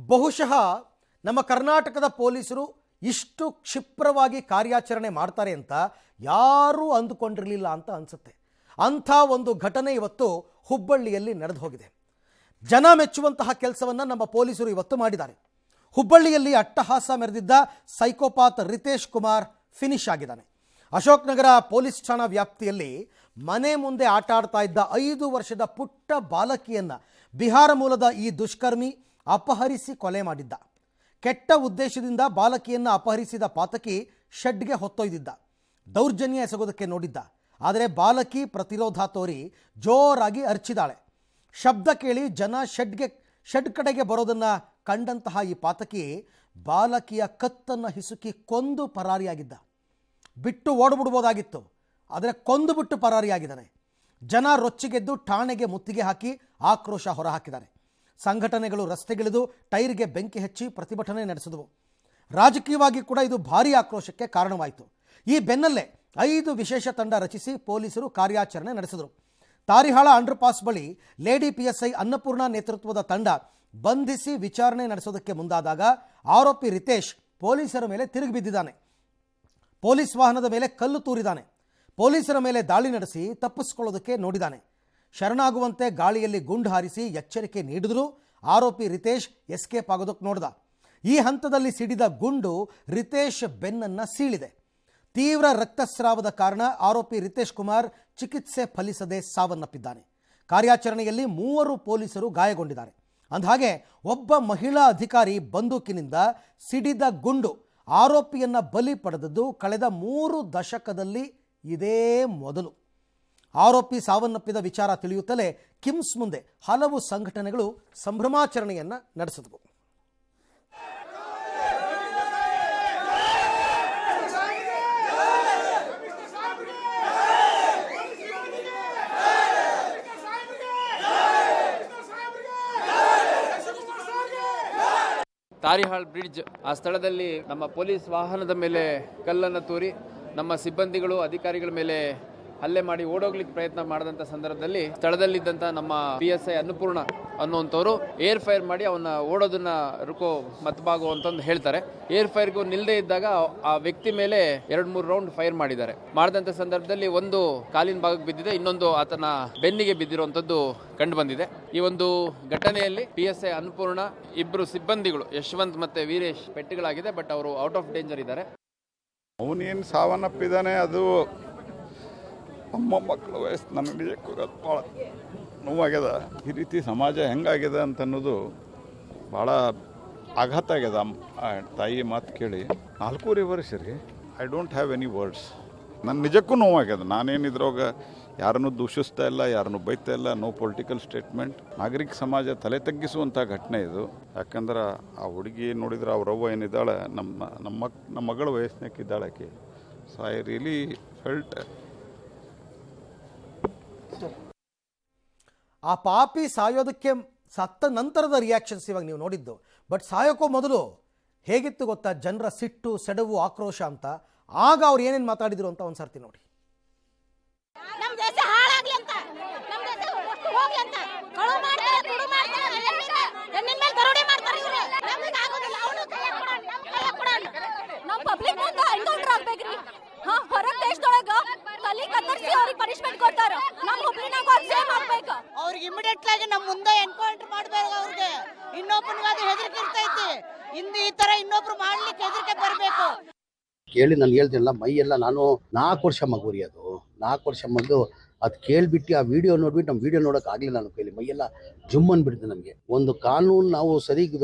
ಬಹುಶಃ ನಮ್ಮ ಕರ್ನಾಟಕದ ಪೊಲೀಸರು ಇಷ್ಟು ಕ್ಷಿಪ್ರವಾಗಿ ಕಾರ್ಯಾಚರಣೆ ಮಾಡ್ತಾರೆ ಅಂತ ಯಾರೂ ಅಂದುಕೊಂಡಿರಲಿಲ್ಲ ಅಂತ ಅನಿಸುತ್ತೆ. ಅಂಥ ಒಂದು ಘಟನೆ ಇವತ್ತು ಹುಬ್ಬಳ್ಳಿಯಲ್ಲಿ ನಡೆದು ಹೋಗಿದೆ. ಜನ ಮೆಚ್ಚುವಂತಹ ಕೆಲಸವನ್ನು ನಮ್ಮ ಪೊಲೀಸರು ಇವತ್ತು ಮಾಡಿದ್ದಾರೆ. ಹುಬ್ಬಳ್ಳಿಯಲ್ಲಿ ಅಟ್ಟಹಾಸ ಮೆರೆದಿದ್ದ ಸೈಕೋಪಾತ್ ರಿತೇಶ್ ಕುಮಾರ್ ಫಿನಿಶ್ ಆಗಿದ್ದಾನೆ. ಅಶೋಕ್ ನಗರ ಪೊಲೀಸ್ ಠಾಣಾ ವ್ಯಾಪ್ತಿಯಲ್ಲಿ ಮನೆ ಮುಂದೆ ಆಟ ಆಡ್ತಾ ಇದ್ದ 5 ವರ್ಷದ ಪುಟ್ಟ ಬಾಲಕಿಯನ್ನು ಬಿಹಾರ ಮೂಲದ ಈ ದುಷ್ಕರ್ಮಿ ಅಪಹರಿಸಿ ಕೊಲೆ ಮಾಡಿದ್ದ. ಕೆಟ್ಟ ಉದ್ದೇಶದಿಂದ ಬಾಲಕಿಯನ್ನು ಅಪಹರಿಸಿದ ಪಾತಕಿ ಶೆಡ್ಗೆ ಹೊತ್ತೊಯ್ದಿದ್ದ. ದೌರ್ಜನ್ಯ ಎಸಗೋದಕ್ಕೆ ನೋಡಿದ್ದ. ಆದರೆ ಬಾಲಕಿ ಪ್ರತಿರೋಧ ತೋರಿ ಜೋರಾಗಿ ಅರ್ಚಿದಾಳೆ. ಶಬ್ದ ಕೇಳಿ ಜನ ಶೆಡ್ ಕಡೆಗೆ ಬರೋದನ್ನು ಕಂಡಂತಹ ಈ ಪಾತಕಿ ಬಾಲಕಿಯ ಕತ್ತನ್ನು ಹಿಸುಕಿ ಕೊಂದು ಪರಾರಿಯಾಗಿದ್ದ. ಬಿಟ್ಟು ಓಡ್ಬಿಡ್ಬೋದಾಗಿತ್ತು, ಆದರೆ ಕೊಂದು ಬಿಟ್ಟು ಪರಾರಿಯಾಗಿದ್ದಾನೆ. ಜನ ರೊಚ್ಚಿಗೆದ್ದು ಠಾಣೆಗೆ ಮುತ್ತಿಗೆ ಹಾಕಿ ಆಕ್ರೋಶ ಹೊರಹಾಕಿದ್ದಾರೆ. ಸಂಘಟನೆಗಳು ರಸ್ತೆಗಿಳಿದು ಟೈರ್ಗೆ ಬೆಂಕಿ ಹಚ್ಚಿ ಪ್ರತಿಭಟನೆ ನಡೆಸಿದವು. ರಾಜಕೀಯವಾಗಿ ಕೂಡ ಇದು ಭಾರೀ ಆಕ್ರೋಶಕ್ಕೆ ಕಾರಣವಾಯಿತು. ಈ ಬೆನ್ನಲ್ಲೇ 5 ವಿಶೇಷ ತಂಡ ರಚಿಸಿ ಪೊಲೀಸರು ಕಾರ್ಯಾಚರಣೆ ನಡೆಸಿದರು. ತಾರಿಹಾಳ ಅಂಡರ್ಪಾಸ್ ಬಳಿ ಲೇಡಿ PSI ಅನ್ನಪೂರ್ಣ ನೇತೃತ್ವದ ತಂಡ ಬಂಧಿಸಿ ವಿಚಾರಣೆ ನಡೆಸೋದಕ್ಕೆ ಮುಂದಾದಾಗ ಆರೋಪಿ ರಿತೇಶ್ ಪೊಲೀಸರ ಮೇಲೆ ತಿರುಗಿ ಬಿದ್ದಿದ್ದಾನೆ. ಪೊಲೀಸ್ ವಾಹನದ ಮೇಲೆ ಕಲ್ಲು ತೂರಿದ್ದಾನೆ. ಪೊಲೀಸರ ಮೇಲೆ ದಾಳಿ ನಡೆಸಿ ತಪ್ಪಿಸಿಕೊಳ್ಳೋದಕ್ಕೆ ನೋಡಿದ್ದಾನೆ. ಶರಣಾಗುವಂತೆ ಗಾಳಿಯಲ್ಲಿ ಗುಂಡು ಹಾರಿಸಿ ಎಚ್ಚರಿಕೆ ನೀಡಿದರೂ ಆರೋಪಿ ರಿತೇಶ್ ಎಸ್ಕೇಪ್ ಆಗೋದಕ್ಕೆ ನೋಡಿದ. ಈ ಹಂತದಲ್ಲಿ ಸಿಡಿದ ಗುಂಡು ರಿತೇಶ್ ಬೆನ್ನನ್ನು ಸೀಳಿದೆ. ತೀವ್ರ ರಕ್ತಸ್ರಾವದ ಕಾರಣ ಆರೋಪಿ ರಿತೇಶ್ ಕುಮಾರ್ ಚಿಕಿತ್ಸೆ ಫಲಿಸದೆ ಸಾವನ್ನಪ್ಪಿದ್ದಾನೆ. ಕಾರ್ಯಾಚರಣೆಯಲ್ಲಿ 3 ಪೊಲೀಸರು ಗಾಯಗೊಂಡಿದ್ದಾರೆ. ಅಂದಹಾಗೆ ಒಬ್ಬ ಮಹಿಳಾ ಅಧಿಕಾರಿ ಬಂದೂಕಿನಿಂದ ಸಿಡಿದ ಗುಂಡು ಆರೋಪಿಯನ್ನು ಬಲಿ ಪಡೆದದ್ದು ಕಳೆದ 3 ದಶಕದಲ್ಲಿ ಇದೇ ಮೊದಲು. ಆರೋಪಿ ಸಾವನ್ನಪ್ಪಿದ ವಿಚಾರ ತಿಳಿಯುತ್ತಲೇ ಕಿಮ್ಸ್ ಮುಂದೆ ಹಲವು ಸಂಘಟನೆಗಳು ಸಂಭ್ರಮಾಚರಣೆಯನ್ನು ನಡೆಸಿದವು. ತಾರಿಹಾಳ್ ಬ್ರಿಡ್ಜ್ ಆ ಸ್ಥಳದಲ್ಲಿ ನಮ್ಮ ಪೊಲೀಸ್ ವಾಹನದ ಮೇಲೆ ಕಲ್ಲನ್ನು ತೂರಿ ನಮ್ಮ ಸಿಬ್ಬಂದಿಗಳು ಅಧಿಕಾರಿಗಳ ಮೇಲೆ ಹಲ್ಲೆ ಮಾಡಿ ಓಡೋಗ್ಲಿಕ್ಕೆ ಪ್ರಯತ್ನ ಮಾಡಿದಂಥ ಸಂದರ್ಭದಲ್ಲಿ ಸ್ಥಳದಲ್ಲಿದ್ದಂಥ ನಮ್ಮ PSI ಅನ್ನಪೂರ್ಣ ಅನ್ನುವಂಥವ್ರು ಏರ್ ಫೈರ್ ಮಾಡಿ ಅವನ್ನ ಓಡೋದನ್ನ ರುಕೋ ಮತ್ಬಾಗು ಅಂತಂದು ಹೇಳ್ತಾರೆ. ಏರ್ ಫೈರ್ಗೂ ನಿಲ್ಲದೆ ಇದ್ದಾಗ ಆ ವ್ಯಕ್ತಿ ಮೇಲೆ 2-3 ರೌಂಡ್ ಫೈರ್ ಮಾಡಿದಂಥ ಸಂದರ್ಭದಲ್ಲಿ ಒಂದು ಕಾಲಿನ ಭಾಗಕ್ಕೆ ಬಿದ್ದಿದೆ, ಇನ್ನೊಂದು ಆತನ ಬೆನ್ನಿಗೆ ಬಿದ್ದಿರುವಂಥದ್ದು ಕಂಡು ಬಂದಿದೆ. ಈ ಒಂದು ಘಟನೆಯಲ್ಲಿ PSI ಅನ್ನಪೂರ್ಣ 2 ಸಿಬ್ಬಂದಿಗಳು ಯಶವಂತ್ ಮತ್ತೆ ವೀರೇಶ್ ಪೆಟ್ಟುಗಳಾಗಿದೆ. ಬಟ್ ಅವರು ಔಟ್ ಆಫ್ ಡೇಂಜರ್ ಇದ್ದಾರೆ. ಅವನೇನು ಸಾವನ್ನಪ್ಪಿದ್ದಾನೆ, ಅದು ನಮ್ಮ ಮಕ್ಕಳ ವಯಸ್ಸು ನನಗೆ ನಿಜಕ್ಕೂ ಭಾಳ ನೋವಾಗ್ಯದ. ಈ ರೀತಿ ಸಮಾಜ ಹೆಂಗಾಗಿದೆ ಅಂತ ಅನ್ನೋದು ಭಾಳ ಆಘಾತ ಆಗ್ಯದ. ತಾಯಿ ಮಾತು ಕೇಳಿ 4.5 ವರ್ಷ ರೀ. I don't have any words. ನನ್ನ ನಿಜಕ್ಕೂ ನೋವಾಗ್ಯದ. ನಾನೇನಿದ್ರಾಗ ಯಾರನ್ನೂ ದೂಷಿಸ್ತಾ ಇಲ್ಲ, ಯಾರನ್ನೂ ಬೈತಾ ಇಲ್ಲ. No political statement. ನಾಗರಿಕ ಸಮಾಜ ತಲೆ ತಗ್ಗಿಸುವಂಥ ಘಟನೆ ಇದು. ಯಾಕಂದ್ರೆ ಆ ಹುಡುಗಿ ನೋಡಿದ್ರೆ ಅವ್ರವ್ವ ಏನಿದ್ದಾಳೆ ನಮ್ಮ ಮಗಳ ವಯಸ್ಸಿನಕ್ಕಿದ್ದಾಳೆ ಆಕೆ. So I really felt. ಆ ಪಾಪಿ ಸಾಯೋದಕ್ಕೆ ಸತ್ತ ನಂತರದ ರಿಯಾಕ್ಷನ್ಸ್ ಇವಾಗ ನೀವು ನೋಡಿದ್ದು. ಬಟ್ ಸಾಯೋಕ್ಕೂ ಮೊದಲು ಹೇಗಿತ್ತು ಗೊತ್ತಾ ಜನರ ಸಿಟ್ಟು, ಸೆಡವು, ಆಕ್ರೋಶ ಅಂತ. ಆಗ ಅವ್ರು ಏನೇನು ಮಾತಾಡಿದ್ರು ಅಂತ ಒಂದ್ಸರ್ತಿ ನೋಡಿ. ಅವ್ರಿಗೆ ಇಮಿಡಿಯೇಟ್ ಆಗಿ ನಮ್ಮ ಮುಂದೆ ಎನ್ಕೌಂಟರ್ ಮಾಡಬೇಕು. ಅವ್ರಿಗೆ ಇನ್ನೊಬ್ಬನಿಗಾದ್ರೂ ಹೆದರಿಕೆ ಇರ್ತೈತಿ. ಈ ತರ ಇನ್ನೊಬ್ರು ಮಾಡ್ಲಿಕ್ಕೆ ಹೆದರಿಕೆ ಬರಬೇಕು. ಕೇಳಿ ನಾನು ಹೇಳ್ತೀನಲ್ಲ, ಮೈಯೆಲ್ಲ ನಾನು 4 ವರ್ಷ ಮಗುರಿ, ಅದು 4 ವರ್ಷ ಮಗು. ಅದು ಕೇಳಿಬಿಟ್ಟು ಆ ವಿಡಿಯೋ ನೋಡ್ಬಿಟ್ಟು ನಮ್ಮ ವಿಡಿಯೋ ನೋಡೋಕೆ ಆಗಲಿಲ್ಲ. ನನ್ನ ಕೈಲಿ ಮೈಯೆಲ್ಲ ಜುಮ್ ಅಂದ್ಬಿಡ್ತು. ನಮಗೆ ಒಂದು ಕಾನೂನು ನಾವು ಸರಿಗೆ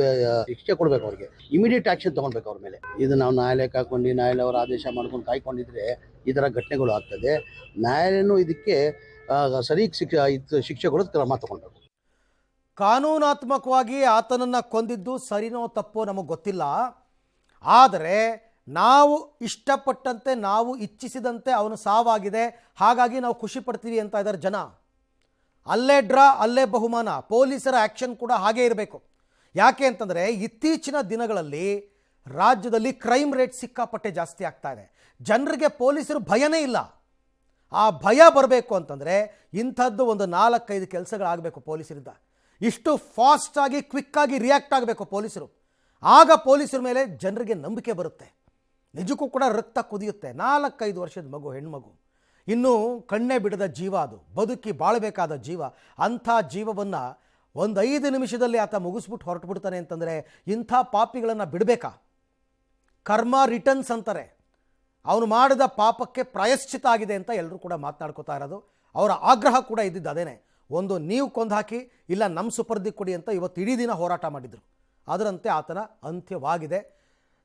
ಶಿಕ್ಷೆ ಕೊಡ್ಬೇಕು, ಅವ್ರಿಗೆ ಇಮಿಡಿಯೇಟ್ ಆಕ್ಷನ್ ತೊಗೊಳ್ಬೇಕು ಅವ್ರ ಮೇಲೆ. ಇದು ನಾವು ನ್ಯಾಯಾಲಯಕ್ಕೆ ಹಾಕೊಂಡು ನ್ಯಾಯಾಲಯ ಅವರ ಆದೇಶ ಮಾಡ್ಕೊಂಡು ಕಾಯ್ಕೊಂಡಿದ್ರೆ ಈ ಥರ ಘಟನೆಗಳು ಆಗ್ತದೆ. ನ್ಯಾಯಾಲಯನೂ ಇದಕ್ಕೆ ಸರಿಗೆ ಶಿಕ್ಷೆ ಕೊಡೋದು ಕ್ರಮ ತಗೊಳ್ಬೇಕು. ಕಾನೂನಾತ್ಮಕವಾಗಿ ಆತನನ್ನು ಕೊಂದಿದ್ದು ಸರಿನೋ ತಪ್ಪೋ ನಮಗೆ ಗೊತ್ತಿಲ್ಲ. ಆದರೆ ನಾವು ಇಷ್ಟಪಟ್ಟಂತೆ, ನಾವು ಇಚ್ಛಿಸಿದಂತೆ ಅವನು ಸಾವಾಗಿದೆ, ಹಾಗಾಗಿ ನಾವು ಖುಷಿ ಪಡ್ತೀವಿ ಅಂತ ಇದ್ದಾರೆ ಜನ. ಅಲ್ಲೇ ಡ್ರಾ ಅಲ್ಲೇ ಬಹುಮಾನ. ಪೊಲೀಸರ ಆ್ಯಕ್ಷನ್ ಕೂಡ ಹಾಗೇ ಇರಬೇಕು. ಯಾಕೆ ಅಂತಂದರೆ ಇತ್ತೀಚಿನ ದಿನಗಳಲ್ಲಿ ರಾಜ್ಯದಲ್ಲಿ ಕ್ರೈಮ್ ರೇಟ್ ಸಿಕ್ಕಾಪಟ್ಟೆ ಜಾಸ್ತಿ ಆಗ್ತಾ ಇದೆ. ಜನರಿಗೆ ಪೊಲೀಸರು ಭಯನೇ ಇಲ್ಲ. ಆ ಭಯ ಬರಬೇಕು ಅಂತಂದರೆ ಇಂಥದ್ದು ಒಂದು 4-5 ಕೆಲಸಗಳಾಗಬೇಕು ಪೊಲೀಸರಿಂದ. ಇಷ್ಟು ಫಾಸ್ಟಾಗಿ ಕ್ವಿಕ್ಕಾಗಿ ರಿಯಾಕ್ಟ್ ಆಗಬೇಕು ಪೊಲೀಸರು. ಆಗ ಪೊಲೀಸರ ಮೇಲೆ ಜನರಿಗೆ ನಂಬಿಕೆ ಬರುತ್ತೆ. ನಿಜಕ್ಕೂ ಕೂಡ ರಕ್ತ ಕುದಿಯುತ್ತೆ. 4-5 ವರ್ಷದ ಮಗು, ಹೆಣ್ಮಗು, ಇನ್ನೂ ಕಣ್ಣೇ ಬಿಡದ ಜೀವ, ಅದು ಬದುಕಿ ಬಾಳಬೇಕಾದ ಜೀವ. ಅಂಥ ಜೀವವನ್ನು ಒಂದು 5 ನಿಮಿಷದಲ್ಲಿ ಆತ ಮುಗಿಸ್ಬಿಟ್ಟು ಹೊರಟು ಬಿಡ್ತಾನೆ ಅಂತಂದರೆ ಇಂಥ ಪಾಪಿಗಳನ್ನು ಬಿಡಬೇಕಾ? ಕರ್ಮ ರಿಟರ್ನ್ಸ್ ಅಂತಾರೆ. ಅವನು ಮಾಡಿದ ಪಾಪಕ್ಕೆ ಪ್ರಾಯಶ್ಚಿತ ಆಗಿದೆ ಅಂತ ಎಲ್ಲರೂ ಕೂಡ ಮಾತನಾಡ್ಕೋತಾ ಇರೋದು. ಅವರ ಆಗ್ರಹ ಕೂಡ ಇದ್ದಿದ್ದು ಅದೇನೆ. ಒಂದು ನೀವು ಕೊಂದು ಹಾಕಿ, ಇಲ್ಲ ನಮ್ಮ ಸುಪರ್ದಿ ಕೊಡಿ ಅಂತ ಇವತ್ತು ಇಡೀ ದಿನ ಹೋರಾಟ ಮಾಡಿದರು. ಅದರಂತೆ ಆತನ ಅಂತ್ಯವಾಗಿದೆ.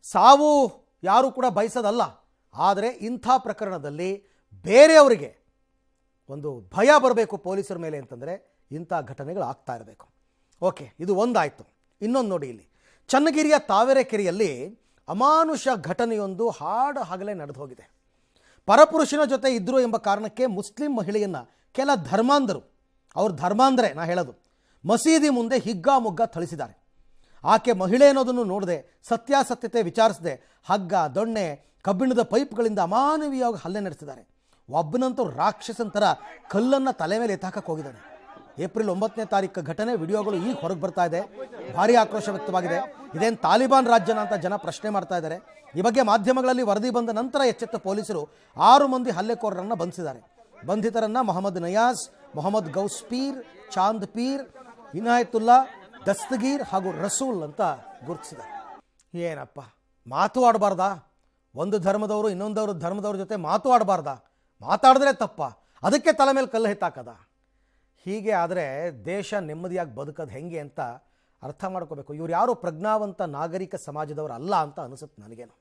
ಸಾವು ಯಾರೂ ಕೂಡ ಬಯಸೋದಲ್ಲ. ಆದರೆ ಇಂಥ ಪ್ರಕರಣದಲ್ಲಿ ಬೇರೆಯವರಿಗೆ ಒಂದು ಭಯ ಬರಬೇಕು ಪೊಲೀಸರ ಮೇಲೆ ಅಂತಂದರೆ ಇಂಥ ಘಟನೆಗಳು ಆಗ್ತಾ ಇರಬೇಕು. ಓಕೆ, ಇದು ಒಂದಾಯಿತು. ಇನ್ನೊಂದು ನೋಡಿ, ಇಲ್ಲಿ ಚನ್ನಗಿರಿಯ ತಾವರೆಕೆರೆಯಲ್ಲಿ ಅಮಾನುಷ ಘಟನೆಯೊಂದು ಹಾಡು ಹಗಲೇ ನಡೆದು ಹೋಗಿದೆ. ಪರಪುರುಷನ ಜೊತೆ ಇದ್ದರು ಎಂಬ ಕಾರಣಕ್ಕೆ ಮುಸ್ಲಿಂ ಮಹಿಳೆಯನ್ನು ಕೆಲ ಧರ್ಮಾಂಧರು, ಅವ್ರ ಧರ್ಮಾಂಧರೇ ನಾ ಹೇಳೋದು, ಮಸೀದಿ ಮುಂದೆ ಹಿಗ್ಗಾಮುಗ್ಗ ಥಳಿಸಿದ್ದಾರೆ. ಆಕೆ ಮಹಿಳೆ ಅನ್ನೋದನ್ನು ನೋಡದೆ, ಸತ್ಯಾಸತ್ಯತೆ ವಿಚಾರಿಸದೆ ಹಗ್ಗ, ದೊಣ್ಣೆ, ಕಬ್ಬಿಣದ ಪೈಪ್ಗಳಿಂದ ಅಮಾನವೀಯವಾಗಿ ಹಲ್ಲೆ ನಡೆಸಿದ್ದಾರೆ. ಒಬ್ಬನಂತೂ ರಾಕ್ಷಸನ ಥರ ಕಲ್ಲನ್ನು ತಲೆ ಮೇಲೆ ಎತ್ತಾಕಕ್ಕೆ ಹೋಗಿದ್ದಾನೆ. ಏಪ್ರಿಲ್ 9ನೇ ತಾರೀಕು ಘಟನೆ. ವಿಡಿಯೋಗಳು ಈಗ ಹೊರಗೆ ಬರ್ತಾ ಇದೆ. ಭಾರೀ ಆಕ್ರೋಶ ವ್ಯಕ್ತವಾಗಿದೆ. ಇದೇನು ತಾಲಿಬಾನ್ ರಾಜ್ಯನ ಅಂತ ಜನ ಪ್ರಶ್ನೆ ಮಾಡ್ತಾ ಇದ್ದಾರೆ. ಈ ಬಗ್ಗೆ ಮಾಧ್ಯಮಗಳಲ್ಲಿ ವರದಿ ಬಂದ ನಂತರ ಎಚ್ಚೆತ್ತ ಪೊಲೀಸರು 6 ಮಂದಿ ಹಲ್ಲೆಕೋರರನ್ನು ಬಂಧಿಸಿದ್ದಾರೆ. ಬಂಧಿತರನ್ನು ಮೊಹಮ್ಮದ್ ನಯಾಜ್, ಮೊಹಮ್ಮದ್ ಗೌಸ್ ಪೀರ್, ಚಾಂದ್ ಪೀರ್, ಇನಾಯತುಲ್ಲಾ, ದಸ್ತಗೀರ್ ಹಾಗೂ ರಸೂಲ್ ಅಂತ ಗುರುತಿಸಿದ್ದಾರೆ. ಏನಪ್ಪ, ಮಾತು ಆಡಬಾರ್ದಾ? ಒಂದು ಧರ್ಮದವರು ಇನ್ನೊಂದವರು ಧರ್ಮದವ್ರ ಜೊತೆ ಮಾತು ಆಡಬಾರ್ದಾ? ಮಾತಾಡಿದ್ರೆ ತಪ್ಪ, ಅದಕ್ಕೆ ತಲೆ ಮೇಲೆ ಕಲ್ಲು ಎತ್ತಾಕದ? ಹೀಗೆ ಆದರೆ ದೇಶ ನೆಮ್ಮದಿಯಾಗಿ ಬದುಕೋದು ಹೆಂಗೆ ಅಂತ ಅರ್ಥ ಮಾಡ್ಕೋಬೇಕು. ಇವ್ರು ಯಾರು ಪ್ರಜ್ಞಾವಂತ ನಾಗರಿಕ ಸಮಾಜದವರು ಅಲ್ಲ ಅಂತ ಅನಿಸುತ್ತೆ ನನಗೇನು.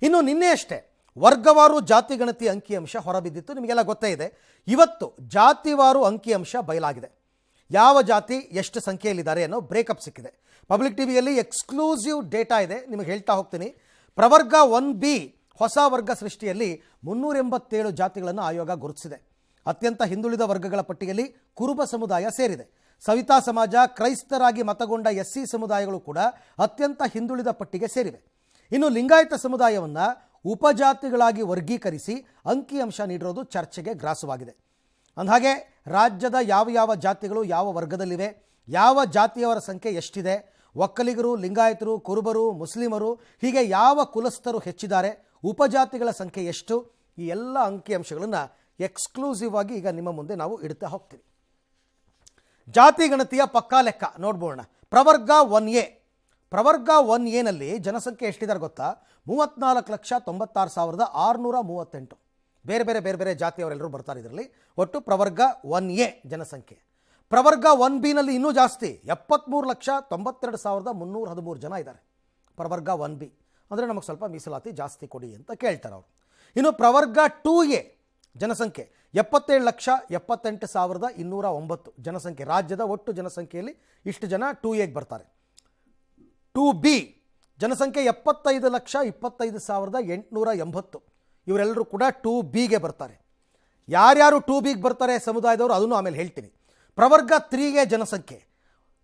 ಇನ್ನು ನಿನ್ನೆ ಅಷ್ಟೇ ವರ್ಗವಾರು ಜಾತಿಗಣತಿ ಅಂಕಿಅಂಶ ಹೊರಬಿದ್ದಿತ್ತು. ನಿಮಗೆಲ್ಲ ಗೊತ್ತೇ ಇದೆ. ಇವತ್ತು ಜಾತಿವಾರು ಅಂಕಿಅಂಶ ಬಯಲಾಗಿದೆ. ಯಾವ ಜಾತಿ ಎಷ್ಟು ಸಂಖ್ಯೆಯಲ್ಲಿದ್ದಾರೆ ಅನ್ನೋ ಬ್ರೇಕಪ್ ಸಿಕ್ಕಿದೆ. ಪಬ್ಲಿಕ್ ಟಿವಿಯಲ್ಲಿ ಎಕ್ಸ್ಕ್ಲೂಸಿವ್ ಡೇಟಾ ಇದೆ, ನಿಮಗೆ ಹೇಳ್ತಾ ಹೋಗ್ತೀನಿ. ಪ್ರವರ್ಗ 1B ಹೊಸ ವರ್ಗ ಸೃಷ್ಟಿಯಲ್ಲಿ 387 ಜಾತಿಗಳನ್ನು ಆಯೋಗ ಗುರುತಿಸಿದೆ. ಅತ್ಯಂತ ಹಿಂದುಳಿದ ವರ್ಗಗಳ ಪಟ್ಟಿಯಲ್ಲಿ ಕುರುಬ ಸಮುದಾಯ ಸೇರಿದೆ. ಸವಿತಾ ಸಮಾಜ, ಕ್ರೈಸ್ತರಾಗಿ ಮತಗೊಂಡ SC ಸಮುದಾಯಗಳು ಕೂಡ ಅತ್ಯಂತ ಹಿಂದುಳಿದ ಪಟ್ಟಿಗೆ ಸೇರಿವೆ. ಇನ್ನು ಲಿಂಗಾಯತ ಸಮುದಾಯವನ್ನು ಉಪಜಾತಿಗಳಾಗಿ ವರ್ಗೀಕರಿಸಿ ಅಂಕಿಅಂಶ ನೀಡಿರೋದು ಚರ್ಚೆಗೆ ಗ್ರಾಸವಾಗಿದೆ. ಅಂದಹಾಗೆ ರಾಜ್ಯದ ಯಾವ ಜಾತಿಗಳು ಯಾವ ವರ್ಗದಲ್ಲಿವೆ, ಯಾವ ಜಾತಿಯವರ ಸಂಖ್ಯೆ ಎಷ್ಟಿದೆ, ಒಕ್ಕಲಿಗರು, ಲಿಂಗಾಯತರು, ಕುರುಬರು, ಮುಸ್ಲಿಮರು, ಹೀಗೆ ಯಾವ ಕುಲಸ್ಥರು ಹೆಚ್ಚಿದ್ದಾರೆ, ಉಪಜಾತಿಗಳ ಸಂಖ್ಯೆ ಎಷ್ಟು, ಈ ಎಲ್ಲ ಅಂಕಿಅಂಶಗಳನ್ನು ಎಕ್ಸ್ಕ್ಲೂಸಿವ್ ಆಗಿ ಈಗ ನಿಮ್ಮ ಮುಂದೆ ನಾವು ಇಡ್ತಾ ಹೋಗ್ತೀವಿ. ಜಾತಿ ಗಣತಿಯ ಪಕ್ಕಾ ಲೆಕ್ಕ ನೋಡ್ಬೋಣ. ಪ್ರವರ್ಗ 1A. ಪ್ರವರ್ಗ 1Aನಲ್ಲಿ ಜನಸಂಖ್ಯೆ ಎಷ್ಟಿದ್ದಾರೆ ಗೊತ್ತಾ? 34,96,638. ಬೇರೆ ಬೇರೆ ಜಾತಿಯವರೆಲ್ಲರೂ ಬರ್ತಾರೆ ಇದರಲ್ಲಿ. ಒಟ್ಟು ಪ್ರವರ್ಗ 1A ಜನಸಂಖ್ಯೆ. ಪ್ರವರ್ಗ 1Bನಲ್ಲಿ ಇನ್ನೂ ಜಾಸ್ತಿ, 73,92,313 ಜನ ಇದ್ದಾರೆ. ಪ್ರವರ್ಗ 1B ಅಂದರೆ ನಮಗೆ ಸ್ವಲ್ಪ ಮೀಸಲಾತಿ ಜಾಸ್ತಿ ಕೊಡಿ ಅಂತ ಕೇಳ್ತಾರೆ ಅವರು. ಇನ್ನು ಪ್ರವರ್ಗ 2A ಜನಸಂಖ್ಯೆ 77,78,209 ಜನಸಂಖ್ಯೆ. ರಾಜ್ಯದ ಒಟ್ಟು ಜನಸಂಖ್ಯೆಯಲ್ಲಿ ಇಷ್ಟು ಜನ 2Aಗೆ ಬರ್ತಾರೆ. 2B ಜನಸಂಖ್ಯೆ 75,25,880. ಇವರೆಲ್ಲರೂ ಕೂಡ 2Bಗೆ ಬರ್ತಾರೆ. ಯಾರ್ಯಾರು 2Bಗೆ ಬರ್ತಾರೆ ಸಮುದಾಯದವರು ಅದನ್ನು ಆಮೇಲೆ ಹೇಳ್ತೀನಿ. ಪ್ರವರ್ಗ 3A ಜನಸಂಖ್ಯೆ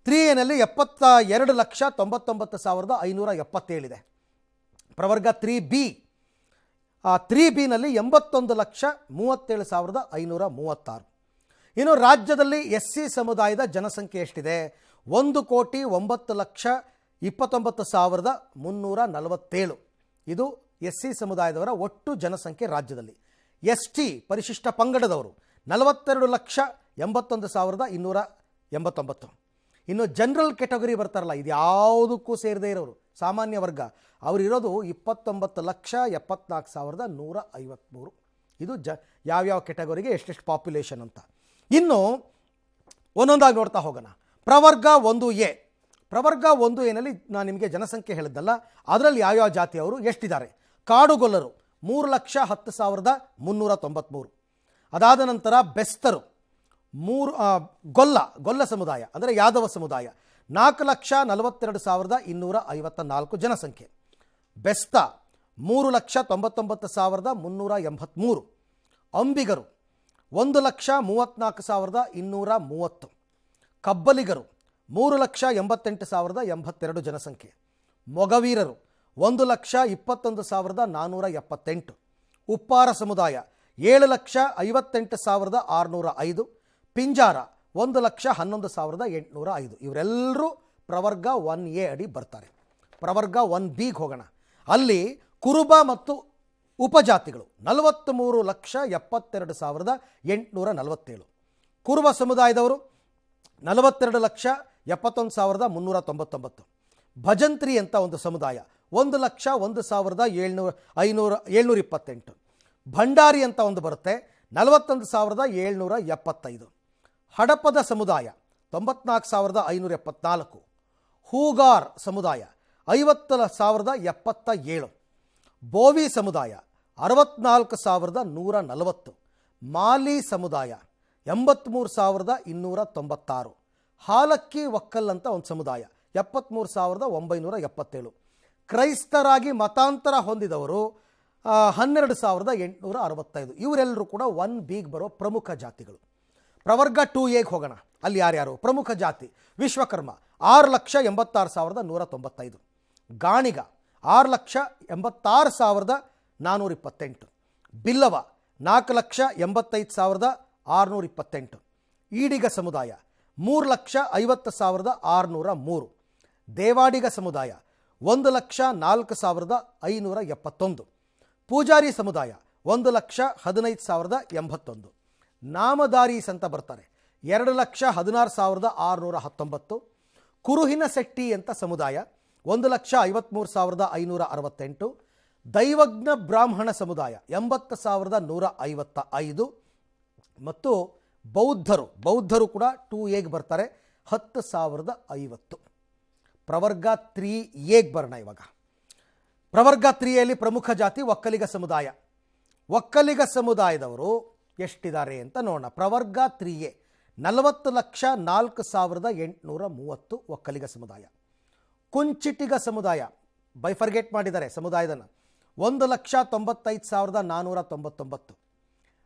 3Aನಲ್ಲಿ 72,99,577 ಇದೆ. ಪ್ರವರ್ಗ 3Bನಲ್ಲಿ 81,37,536. ಇನ್ನು ರಾಜ್ಯದಲ್ಲಿ SC ಸಮುದಾಯದ ಜನಸಂಖ್ಯೆ ಎಷ್ಟಿದೆ? 1,29,29,347. ಇದು SC ಸಮುದಾಯದವರ ಒಟ್ಟು ಜನಸಂಖ್ಯೆ ರಾಜ್ಯದಲ್ಲಿ. ST ಪರಿಶಿಷ್ಟ ಪಂಗಡದವರು 42,81,289. ಇನ್ನು ಜನರಲ್ ಕೆಟಗರಿ ಬರ್ತಾರಲ್ಲ, ಇದು ಯಾವುದಕ್ಕೂ ಸೇರದೇ ಇರೋರು, ಸಾಮಾನ್ಯ ವರ್ಗ, ಅವರಿರೋದು 29,74,153. ಇದು ಯಾವ್ಯಾವ ಕೆಟಗರಿಗೆ ಎಷ್ಟೆಷ್ಟು ಪಾಪ್ಯುಲೇಷನ್ ಅಂತ. ಇನ್ನು ಒಂದೊಂದಾಗಿ ನೋಡ್ತಾ ಹೋಗೋಣ. ಪ್ರವರ್ಗ 1A. ಪ್ರವರ್ಗ 1Aನಲ್ಲಿ ನಾನು ನಿಮಗೆ ಜನಸಂಖ್ಯೆ ಹೇಳಿದ್ದಲ್ಲ, ಅದರಲ್ಲಿ ಯಾವ್ಯಾವ ಜಾತಿಯವರು ಎಷ್ಟಿದ್ದಾರೆ. ಕಾಡುಗೊಲ್ಲರು 3,10,393. ಅದಾದ ನಂತರ ಬೆಸ್ತರು ಗೊಲ್ಲ ಸಮುದಾಯ ಅಂದರೆ ಯಾದವ ಸಮುದಾಯ 4,42,254 ಜನಸಂಖ್ಯೆ. ಬೆಸ್ತ 3,99,383. ಅಂಬಿಗರು 1,34,230. ಕಬ್ಬಲಿಗರು 3,88,082 ಜನಸಂಖ್ಯೆ. ಮೊಗವೀರರು 1,21,478. ಉಪ್ಪಾರ ಸಮುದಾಯ 7,58,605. ಪಿಂಜಾರ 1,11,805. ಇವರೆಲ್ಲರೂ ಪ್ರವರ್ಗ 1A ಅಡಿ ಬರ್ತಾರೆ. ಪ್ರವರ್ಗ 1Bಗೆ ಹೋಗೋಣ. ಅಲ್ಲಿ ಕುರುಬ ಮತ್ತು ಉಪಜಾತಿಗಳು 43,72,847. ಕುರುಬ ಸಮುದಾಯದವರು 42,71,399. ಭಜಂತ್ರಿ ಅಂತ ಒಂದು ಸಮುದಾಯ 1,01,728. ಭಂಡಾರಿ ಅಂತ ಒಂದು ಬರುತ್ತೆ 41,775. ಹಡಪದ ಸಮುದಾಯ 94,574. ಹೂಗಾರ್ ಸಮುದಾಯ 50,077. ಬೋವಿ ಸಮುದಾಯ 64,140. ಮಾಲಿ ಸಮುದಾಯ 83,296. ಹಾಲಕ್ಕಿ ಒಕ್ಕಲ್ ಅಂತ ಒಂದು ಸಮುದಾಯ 73,977. ಕ್ರೈಸ್ತರಾಗಿ ಮತಾಂತರ ಹೊಂದಿದವರು 12,865. ಇವರೆಲ್ಲರೂ ಕೂಡ 1Bಗೆ ಬರೋ ಪ್ರಮುಖ ಜಾತಿಗಳು. ಪ್ರವರ್ಗ 2Aಗೆ ಹೋಗೋಣ. ಅಲ್ಲಿ ಯಾರ್ಯಾರು ಪ್ರಮುಖ ಜಾತಿ? ವಿಶ್ವಕರ್ಮ 6,86,195. ಗಾಣಿಗ 6,86,428. ಬಿಲ್ಲವ 4,85,628. ಈಡಿಗ ಸಮುದಾಯ 3,50,603. ದೇವಾಡಿಗ ಸಮುದಾಯ 1,04,571. ಪೂಜಾರಿ ಸಮುದಾಯ 1,15,081. ನಾಮದಾರೀಸ್ ಅಂತ ಬರ್ತಾರೆ 2,16,619. ಕುರುಹಿನ ಶೆಟ್ಟಿ ಅಂತ ಸಮುದಾಯ 1,53,568. ದೈವಜ್ಞ ಬ್ರಾಹ್ಮಣ ಸಮುದಾಯ 80,155. ಮತ್ತು ಬೌದ್ಧರು ಕೂಡ 2Aಗೆ ಬರ್ತಾರೆ 10,050. ಪ್ರವರ್ಗ 3Aಗೆ ಬರೋಣ ಇವಾಗ. ಪ್ರವರ್ಗ 3Aಯಲ್ಲಿ ಪ್ರಮುಖ ಜಾತಿ ಒಕ್ಕಲಿಗ ಸಮುದಾಯ. ಒಕ್ಕಲಿಗ ಸಮುದಾಯದವರು ಎಷ್ಟಿದ್ದಾರೆ ಅಂತ ನೋಡೋಣ. ಪ್ರವರ್ಗ 3A 40,04,830 ಒಕ್ಕಲಿಗ ಸಮುದಾಯ. ಕುಂಚಿಟಿಗ ಸಮುದಾಯ ಬೈಫರ್ಗೇಟ್ ಮಾಡಿದ್ದಾರೆ ಸಮುದಾಯದನ್ನು 1,95,499.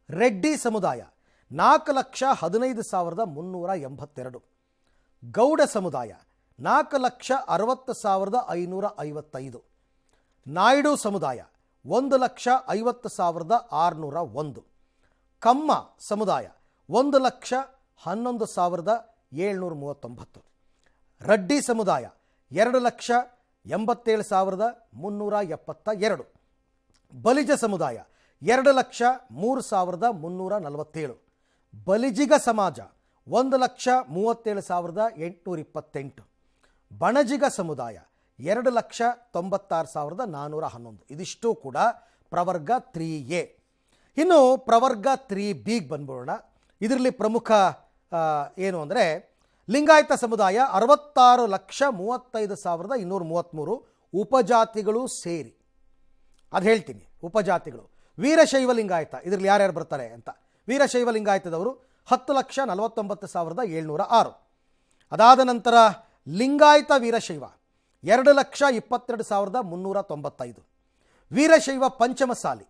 ರೆಡ್ಡಿ ಸಮುದಾಯ 4,15,382. ಗೌಡ ಸಮುದಾಯ 4,60,555. ನಾಯ್ಡು ಸಮುದಾಯ 1,50,601. ಕಮ್ಮ ಸಮುದಾಯ 1,11,739. ರೆಡ್ಡಿ ಸಮುದಾಯ 2,87,372. ಬಲಿಜ ಸಮುದಾಯ 2,03,347. ಬಲಿಜಿಗ ಸಮಾಜ 1,37,828. ಬಣಜಿಗ ಸಮುದಾಯ 2,96,411. ಇದಿಷ್ಟು ಕೂಡ ಪ್ರವರ್ಗ 3A. ಇನ್ನು ಪ್ರವರ್ಗ 3Bಗೆ ಬಂದ್ಬಿಡೋಣ. ಇದರಲ್ಲಿ ಪ್ರಮುಖ ಏನು ಅಂದರೆ ಲಿಂಗಾಯತ ಸಮುದಾಯ 66,35,233 ಉಪಜಾತಿಗಳು ಸೇರಿ. ಅದು ಹೇಳ್ತೀನಿ ಉಪಜಾತಿಗಳು. ವೀರಶೈವ ಲಿಂಗಾಯತ ಇದರಲ್ಲಿ ಯಾರ್ಯಾರು ಬರ್ತಾರೆ ಅಂತ. ವೀರಶೈವ ಲಿಂಗಾಯತದವರು 10,49,706. ಅದಾದ ನಂತರ ಲಿಂಗಾಯತ ವೀರಶೈವ 2,22,395. ವೀರಶೈವ ಪಂಚಮಸಾಲಿ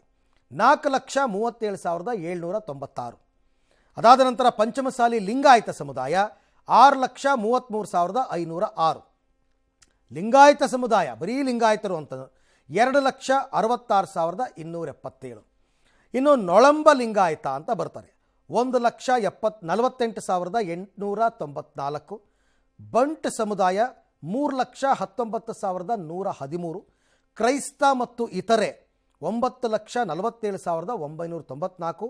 4,37,796. ಅದಾದ ನಂತರ ಪಂಚಮಸಾಲಿ ಲಿಂಗಾಯತ ಸಮುದಾಯ 6,33,506. ಲಿಂಗಾಯತ ಸಮುದಾಯ ಬರೀ ಲಿಂಗಾಯತರು ಅಂತ 2,66,277. ಇನ್ನು ನೊಳಂಬ ಲಿಂಗಾಯತ ಅಂತ ಬರ್ತಾರೆ 1,48,894. ಬಂಟ್ ಸಮುದಾಯ 3,19,113. ಕ್ರೈಸ್ತ ಮತ್ತು ಇತರೆ 9,47,994.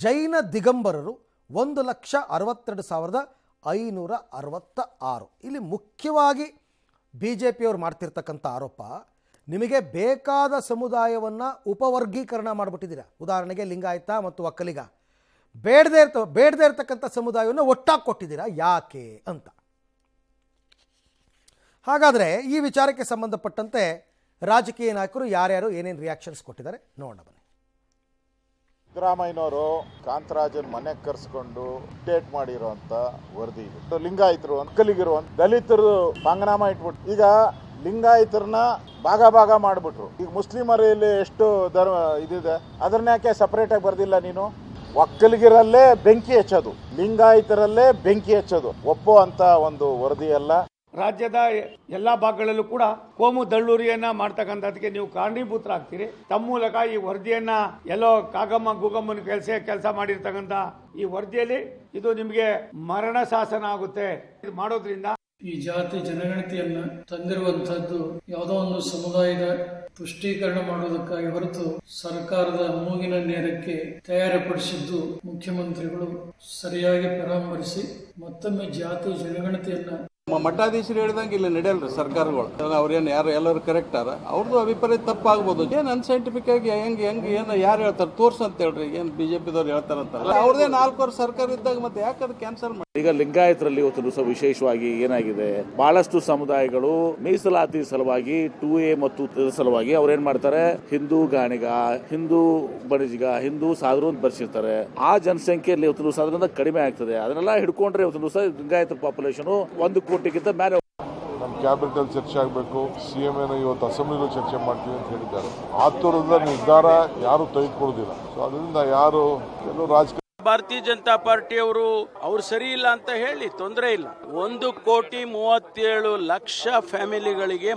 ಜೈನ ದಿಗಂಬರರು 1,62,566. ಇಲ್ಲಿ ಮುಖ್ಯವಾಗಿ BJPಯವರು ಮಾಡ್ತಿರ್ತಕ್ಕಂಥ ಆರೋಪ, ನಿಮಗೆ ಬೇಕಾದ ಸಮುದಾಯವನ್ನು ಉಪವರ್ಗೀಕರಣ ಮಾಡಿಬಿಟ್ಟಿದ್ದೀರಾ. ಉದಾಹರಣೆಗೆ ಲಿಂಗಾಯತ ಮತ್ತು ಒಕ್ಕಲಿಗ. ಬೇಡದೇ ಇರತಕ್ಕಂಥ ಸಮುದಾಯವನ್ನು ಒಟ್ಟಾಗಿ ಕೊಟ್ಟಿದ್ದೀರಾ, ಯಾಕೆ ಅಂತ. ಹಾಗಾದರೆ ಈ ವಿಚಾರಕ್ಕೆ ಸಂಬಂಧಪಟ್ಟಂತೆ ರಾಜಕೀಯ ನಾಯಕರು ಯಾರ್ಯಾರು ಏನೇನು ರಿಯಾಕ್ಷನ್ಸ್ ಕೊಟ್ಟಿದ್ದಾರೆ ನೋಡೋಣ ಬನ್ನಿ. ಸಿದ್ದರಾಮಯ್ಯನವರು ಕಾಂತರಾಜನ್ ಮನೆಗೆ ಕರೆಸ್ಕೊಂಡು ಡೇಟ್ ಮಾಡಿರೋಂಥ ವರದಿ ಇದು. ಲಿಂಗಾಯತರು ಒಕ್ಕಲಿಗರು ದಲಿತರು ಪಂಗನಾಮ ಇಟ್ಬಿಟ್ಟು ಈಗ ಲಿಂಗಾಯತರನ್ನ ಭಾಗ ಮಾಡಿಬಿಟ್ರು. ಈಗ ಮುಸ್ಲಿಮರಲ್ಲಿ ಎಷ್ಟು ಧರ್ಮ ಇದಿದೆ, ಅದನ್ನ ಯಾಕೆ ಸಪರೇಟ್ ಆಗಿ ಬರ್ದಿಲ್ಲ ನೀನು? ಒಕ್ಕಲಿಗರಲ್ಲೇ ಬೆಂಕಿ ಹಚ್ಚೋದು, ಲಿಂಗಾಯತರಲ್ಲೇ ಬೆಂಕಿ ಹಚ್ಚೋದು ಒಪ್ಪೋ ಅಂತ ಒಂದು ವರದಿ ಅಲ್ಲ. ರಾಜ್ಯದ ಎಲ್ಲಾ ಭಾಗಗಳಲ್ಲೂ ಕೂಡ ಕೋಮು ದಳ್ಳೂರಿಯನ್ನ ಮಾಡ್ತಕ್ಕಂಥದಕ್ಕೆ ನೀವು ಕಾರಣೀಭೂತರಾಗ್ತೀರಿ. ತಮ್ಮ ಮೂಲಕ ಈ ವರದಿಯನ್ನ ಎಲ್ಲೋ ಕಾಗಮ್ಮ ಗೂಗಮ್ಮನ ಕೆಲಸ ಮಾಡಿರ್ತಕ್ಕಂಥ ಈ ವರದಿಯಲ್ಲಿ ಇದು ನಿಮಗೆ ಮರಣ ಶಾಸನ ಆಗುತ್ತೆ. ಇದು ಮಾಡೋದ್ರಿಂದ ಈ ಜಾತಿ ಜನಗಣತಿಯನ್ನ ತಂದಿರುವಂತಹದ್ದು ಯಾವುದೋ ಒಂದು ಸಮುದಾಯದ ಪುಷ್ಟೀಕರಣ ಮಾಡುವುದಕ್ಕಾಗಿ ಹೊರತು ಸರ್ಕಾರದ ಮೂಗಿನ ನೇರಕ್ಕೆ ತಯಾರಿಪಡಿಸಿದ್ದು ಮುಖ್ಯಮಂತ್ರಿಗಳು ಸರಿಯಾಗಿ ಪರಾಮರ್ಶಿಸಿ ಮತ್ತೊಮ್ಮೆ ಜಾತಿ ಜನಗಣತಿಯನ್ನ ಮಠಾಧೀಶರು ಹೇಳಿದಂಗೆ ಇಲ್ಲಿ ನಡೆಯಲ್ರಿ ಸರ್ಕಾರಗಳು. ಅವ್ರೇನು ಯಾರು ಎಲ್ಲರೂ ಕರೆಕ್ಟ್ ಆರ ಅವ್ರದ್ದು ಅಭಿಪ್ರಾಯ ತಪ್ಪಾಗ್ಬೋದು. ಏನ್ ಅನ್ಸೈಂಟಿಫಿಕ್ ಆಗಿ ಹೆಂಗ್ ಏನು ಯಾರು ಹೇಳ್ತಾರೆ ತೋರ್ಸ್ ಅಂತ ಹೇಳ್ರಿ. ಏನ್ ಬಿಜೆಪಿದವ್ರು ಹೇಳ್ತಾರಂತ ಅವ್ರದೇ 4 ವರ್ಷ ಸರ್ಕಾರ ಇದ್ದಾಗ ಮತ್ತೆ ಯಾಕೆ ಅದು ಕ್ಯಾನ್ಸಲ್ ಮಾಡಿ. ಈಗ ಲಿಂಗಾಯತರಲ್ಲಿ ಇವತ್ತು ದಿವಸ ವಿಶೇಷವಾಗಿ ಏನಾಗಿದೆ, ಬಹಳಷ್ಟು ಸಮುದಾಯಗಳು ಮೀಸಲಾತಿ ಸಲುವಾಗಿ 2A ಮತ್ತು ಸಲುವಾಗಿ ಅವ್ರೇನ್ ಮಾಡ್ತಾರೆ, ಹಿಂದೂ ಗಾಣಿಗ, ಹಿಂದೂ ಬಣಿಜಿಗ, ಹಿಂದೂ ಸಾಧು ಅಂತ ಬರ್ಸಿರ್ತಾರೆ. ಆ ಜನಸಂಖ್ಯೆಯಲ್ಲಿ ಇವತ್ತು ದಿವಸ ಅದರಿಂದ ಕಡಿಮೆ ಆಗ್ತದೆ. ಅದನ್ನೆಲ್ಲ ಹಿಡ್ಕೊಂಡ್ರೆ ಇವತ್ತು ದಿವಸ ಲಿಂಗಾಯತ ಪಾಪ್ಯುಲೇಷನ್ 1 ಕೋಟಿಗಿಂತ ಮೇಲೆ. ನಮ್ಮ ಕ್ಯಾಬಿನೆಟ್ ಅಲ್ಲಿ ಚರ್ಚೆ ಆಗಬೇಕು. CM ಏನೋ ಇವತ್ತು ಅಸೆಂಬ್ಲಿಲೂ ಚರ್ಚೆ ಮಾಡ್ತೀವಿ ಅಂತ ಹೇಳಿದ್ದಾರೆ. ಆ ತರದ ನಿರ್ಧಾರ ಯಾರು ತೆಗೆದುಕೊಳ್ಳೋದಿಲ್ಲ. ಸೊ ಅದರಿಂದ ಯಾರು ಎಲ್ಲೋ ರಾಜಕೀಯ ಭಾರತೀಯ ಜನತಾ ಪಾರ್ಟಿಯವರು ಅವ್ರು ಸರಿ ಇಲ್ಲ ಅಂತ ಹೇಳಿ ತೊಂದರೆ ಇಲ್ಲ. 1,37,00,000 ಫ್ಯಾಮಿಲಿಗಳಿಗೆ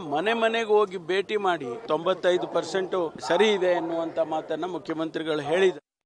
ಮನೆಗೆ ಹೋಗಿ ಭೇಟಿ ಮಾಡಿ 95% ಸರಿ ಇದೆ ಎನ್ನುವಂತ ಮಾತನ್ನ ಮುಖ್ಯಮಂತ್ರಿಗಳು ಹೇಳಿದ್ದಾರೆ.